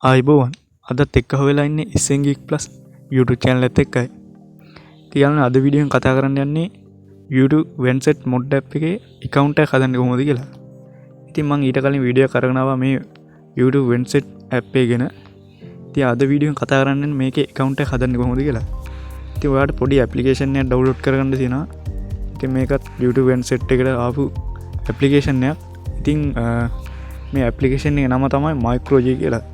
ආයිබෝවන් අදත් එක්ක හොවෙලා ඉන්නේ GEEK Plus YouTube channel එකත් එක්කයි. ඉතින් අද වීඩියෝෙන් කතා කරන්න යන්නේ YouTube vanced mod app එකේ account එක හදන්නේ කොහොමද කියලා. ඉතින් මම ඊට කලින් වීඩියෝ එකක් අරගෙන ආවා මේ YouTube vanced app එක ගැන. ඉතින් අද වීඩියෝෙන් කතා කරන්නේ මේකේ account එක හදන්නේ කොහොමද කියලා. ඉතින් ඔයාලට පොඩි application එකක් download කරගන්න තියෙනවා. ඉතින් මේකත් YouTube vanced එකට ආපු application එකක්. ඉතින් මේ application එකේ නම තමයි micro G කියලා.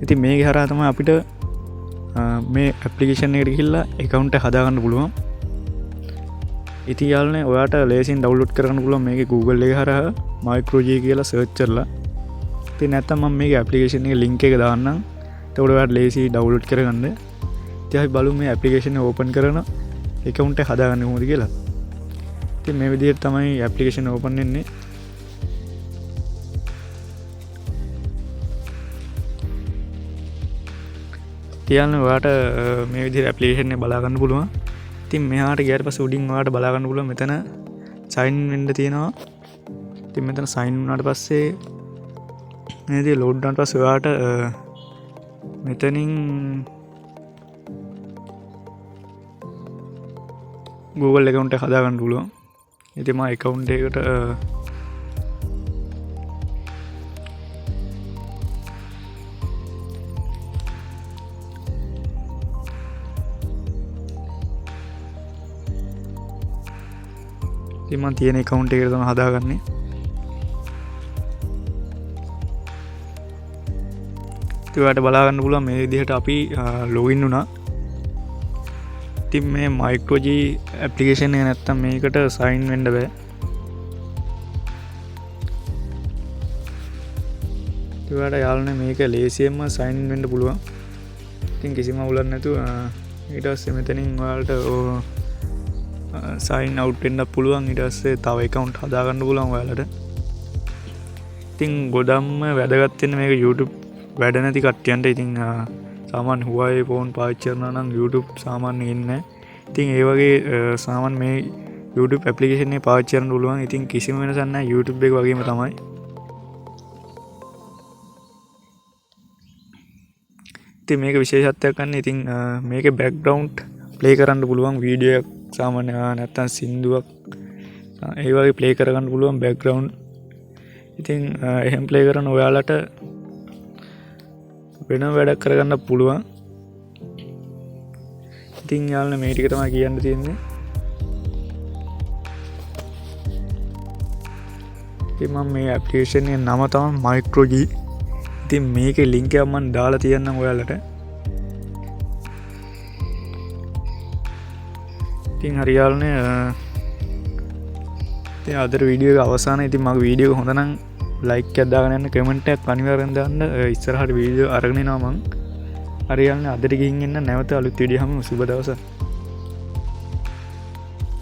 ඉතින් මේක හරහා තමයි අපිට මේ ඇප්ලිකේෂන් එකට ගිහිල්ලා account එක හදාගන්න පුළුවන්. ඉතින් යාළුවනේ ඔයාට ලේසියෙන් download කරගන්න පුළුවන් මේකේ Google එකේ හරහා micro G කියලා search කරලා. ඉතින් නැත්තම් මම මේකේ ඇප්ලිකේෂන් එකේ link එක දාන්නම්. එතකොට ඔයාට ලේසි download කරගන්න. ඉතින් අපි බලමු මේ ඇප්ලිකේෂන් එක open කරන account එක හදාගන්න කොහොමද කියලා. ඉතින් මේ විදිහට තමයි ඇප්ලිකේෂන් open වෙන්නේ. කියන්න ඔයාට මේ විදිහට ඇප්ලිකේෂන් එක බලා ගන්න පුළුවන්. ඉතින් මෙහාට ගියාට පස්සේ උඩින් ඔයාට බලා ගන්න පුළුවන් මෙතන sign in වෙන්න තියෙනවා. ඉතින් මෙතන sign in වුණාට පස්සේ මේ විදිහට load වුණාට පස්සේ ඔයාට මෙතනින් Google account එක හදා ගන්න පුළුවන්. ඉතින් මම account එකකට මම තියෙන account එකට තමයි හදාගන්නේ. ඉතින් ඔයාලට බලා ගන්න පුළුවන් මේ විදිහට අපි login වුණා. ඉතින් මේ micro G application එක නැත්තම් මේකට sign වෙන්න බෑ. ඉතින් ඔයාලට යාළුවනේ මේක ලේසියෙන්ම sign in වෙන්න පුළුවන්. ඉතින් කිසිම අවුලක් නැතුව ඊට පස්සේ මෙතනින් ඔයාලට sign out වෙන්න පුළුවන්. ඊට පස්සේ තව account හදා ගන්න පුළුවන් ඔයාලට. ඉතින් ගොඩක්ම වැදගත් වෙන්නේ මේක YouTube වැඩ නැති කට්ටියන්ට. ඉතින් සාමාන්‍ය Huawei phone පාවිච්චි කරනවා නම් YouTube සාමාන්‍යයෙන් ඉන්නේ. ඉතින් ඒ වගේ සාමාන්‍ය මේ YouTube application එක පාවිච්චි කරන්න පුළුවන්. ඉතින් කිසිම වෙනසක් නැහැ YouTube එක වගේම තමයි. ඉතින් මේක විශේෂත්වයක් ගන්න. ඉතින් මේකේ background play කරන්න පුළුවන් වීඩියෝ එකක් සාමාන්‍ය නැත්තම් සින්දුවක් ඒ වගේ ප්ලේ කරගන්න පුළුවන් බෑග්ග්‍රවුන්ඩ්. ඉතින් එහෙම ප්ලේ කරන ඔයාලට වෙන වැඩක් කරගන්න පුළුවන්. ඉතින් යාළුවනේ මේ ටික තමයි කියන්න තියෙන්නේ. ඉතින් මම මේ ඇප්ලිකේෂන් එකේ නම තමයි micro G. ඉතින් මේකේ link එක මම දාලා තියන්නම් ඔයාලට. ඉතින් හරි යාළුවනේ ඉතින් අද වීඩියෝ එක අවසානයේ ඉතින් මගේ වීඩියෝ එක හොඳ නම් like එකක් දාගෙන යන්න කමෙන්ට් එකක් අනිවාර්යෙන් දාන්න. ඉස්සරහට වීඩියෝ අරගෙන එනවා මම. හරි යාළුවනේ අදට ගිහින් එන්න නැවත අලුත් වීඩියෝ හැම සුබ දවසක්.